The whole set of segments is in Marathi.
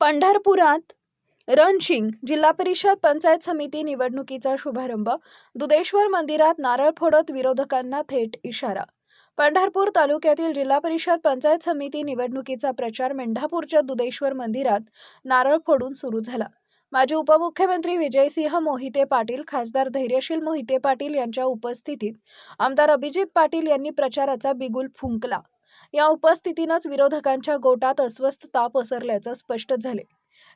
पंढरपुरात रणशिंग जिल्हा परिषद पंचायत समिती निवडणुकीचा शुभारंभ. दुधेश्वर मंदिरात नारळ फोडत विरोधकांना थेट इशारा. पंढरपूर तालुक्यातील जिल्हा परिषद पंचायत समिती निवडणुकीचा प्रचार मेंढापूरच्या दुधेश्वर मंदिरात नारळ फोडून सुरू झाला. माजी उपमुख्यमंत्री विजयसिंह मोहिते पाटील, खासदार धैर्यशील मोहिते पाटील यांच्या उपस्थितीत आमदार अभिजित पाटील यांनी प्रचाराचा बिगुल फुंकला. या उपस्थितीनेच विरोधकांच्या गोटात अस्वस्थता पसरल्याचं स्पष्ट झाले.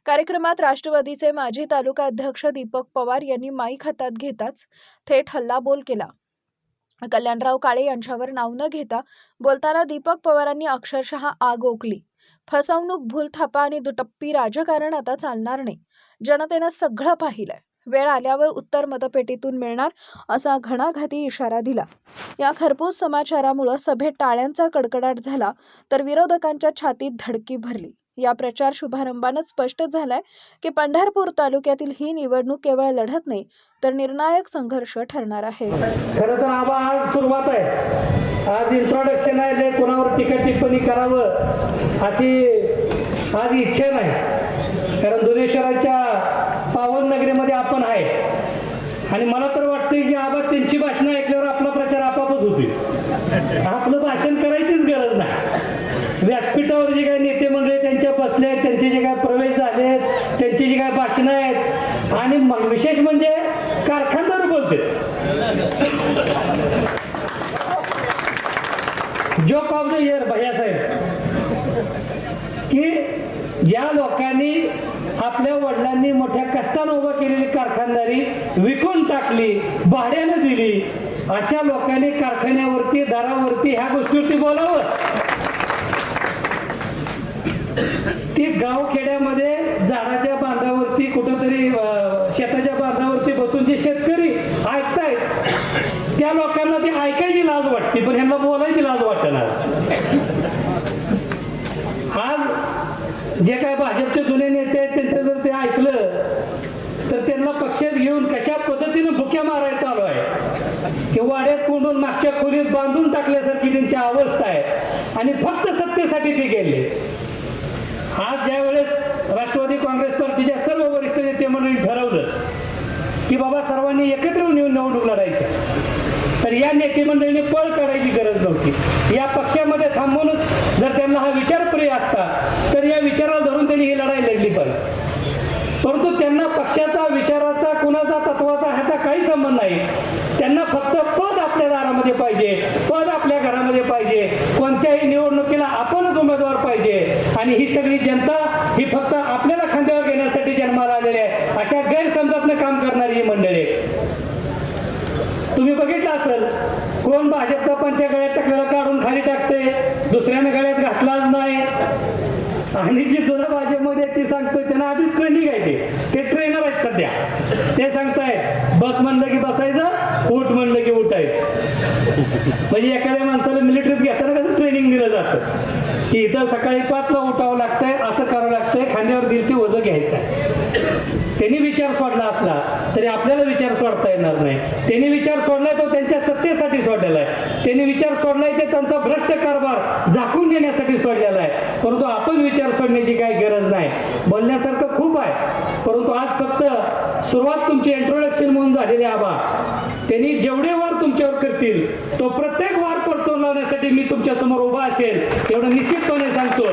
कार्यक्रमात राष्ट्रवादीचे माजी तालुका अध्यक्ष दीपक पवार यांनी माईक हातात घेताच थेट हल्लाबोल केला. कल्याणराव काळे यांच्यावर नाव न घेता बोलताना दीपक पवारांनी अक्षरशः आग ओकली. फसवणूक, भूलथापा आणि दुटप्पी राजकारण आता चालणार नाही. जनतेनं सगळं पाहिलंय. वेळ आल्यावर उत्तर मतपेटीतून मिळणार असा घणाघाती इशारा दिला. या खरपूस समाचारामुळे सभेत टाळ्यांचा कडकडाट झाला तर विरोधकांच्या छातीत धडकी भरली. या प्रचार शुभारंभाने स्पष्ट झालंय की पंढरपूर तालुक्यातील ही निवडणूक केवळ लढत नाही तर निर्णायक संघर्ष ठरणार आहे. खरं तर आज सुरुवात आहे. आज इंट्रोडक्शन आहे. कोणावर टीका टिप्पणी करावं अशी आज इच्छा नाही. कारण दुधेश्वराच्या पावन नगरीमध्ये आपण आहे आणि मला तर वाटतंय की आबा त्यांची भाषणं ऐकल्यावर आपला प्रचार आपापच होतील. आपलं भाषण करायचीच गरज नाही. व्यासपीठावर जे काही नेते मंडळी त्यांच्या बसले आहेत, त्यांचे जे काही प्रवेश झाले आहेत, त्यांची जी काही भाषणं आहेत आणि विशेष म्हणजे कारखानदार बोलते. Joke of the year Bhaiyasaheb की ज्या लोकांनी आपल्या वडिलांनी मोठ्या कष्टाने उभा केलेली कारखानदारी विकून टाकली, भाड्याने दिली, अशा लोकांनी कारखान्यावरती, दारावरती ह्या गोष्टीवरती बोलावं. ती गाव खेड्यामध्ये झाडाच्या बांधावरती, कुठंतरी शेताच्या बांधावरती बसून जे शेतकरी ऐकतायत त्या लोकांना ती ऐकायची लाज वाटते, पण ह्यांना बोलायची लाज वाटणार. आज जे काय भाजपचे जुने नेते आहेत त्यांचं जर ते ऐकलं तर त्यांना पक्षात घेऊन कशा पद्धतीने भुक्या मारायला चालू आहे की वाड्यात कोंडून मागच्या खोलीत बांधून टाकल्यासारखी त्यांची अवस्था आहे आणि फक्त सत्तेसाठी ते गेले. आज ज्या वेळेस राष्ट्रवादी काँग्रेस पार्टीच्या सर्व वरिष्ठ नेते मंडळी ठरवलं की बाबा सर्वांनी एकत्र येऊन निवडणूक लढायची, तर या नेते मंडळीने पळ काढायची गरज नव्हती. या पक्षामध्ये थांबूनच जर त्यांना हा विचार प्रिय असता तर या विचाराला धरून त्यांनी ही लढाई लढली पाहिजे. परंतु त्यांना पक्षाचा, विचाराचा, कुणाचा, तत्वाचा ह्याचा काही संबंध नाही. त्यांना फक्त पद आपल्या दारामध्ये पाहिजे, पद आपल्या घरामध्ये पाहिजे. कोणत्याही निवडणुकीला आपणच उमेदवार पाहिजे आणि ही सगळी जनता ही फक्त आपल्याला खांद्यावर घेण्यासाठी जन्माला आलेली आहे. अशा गैरसमजातनं काम करणारी ही मंडळी. तुम्ही बघितलं असेल कोण भाजपचा पंचा गळ्यात टाकलेला काढून खाली टाकते, दुसऱ्याने गळ्यात घातलाच नाही. आणि जी जुनं भाजपमध्ये ती सांगतोय त्यांना आधीच ट्रेनिंग आहे. ते ट्रेनर आहेत सध्या. ते सांगतायत बस म्हणलं की बसायचं, उठ म्हणलं की उठायचं. म्हणजे एखाद्या माणसाला मिलिटरीत घेताना कसं ट्रेनिंग दिलं जातं की इथं सकाळी 5ला उठावं लागतंय, असं करावं लागतंय, खांद्यावर दिल ते वजन घ्यायचं. त्यांनी विचार सोडला असला तरी आपल्याला विचार सोडता येणार नाही. त्यांनी विचार सोडलाय तो त्यांच्या सत्तेसाठी सोडलेला आहे. त्यांनी विचार सोडलाय ते त्यांचा भ्रष्ट कारभार झाकून देण्यासाठी सोडलेला आहे. परंतु आपण विचार सोडण्याची काही गरज नाही. बोलण्यासारखं खूप आहे, परंतु आज फक्त सुरुवात तुमची इंट्रोडक्शन म्हणून झालेली आबा. त्यांनी जेवढे वार तुमच्यावर करतील तो प्रत्येक वार परतून लावण्यासाठी मी तुमच्या समोर उभा असेल एवढं निश्चितपणे सांगतो.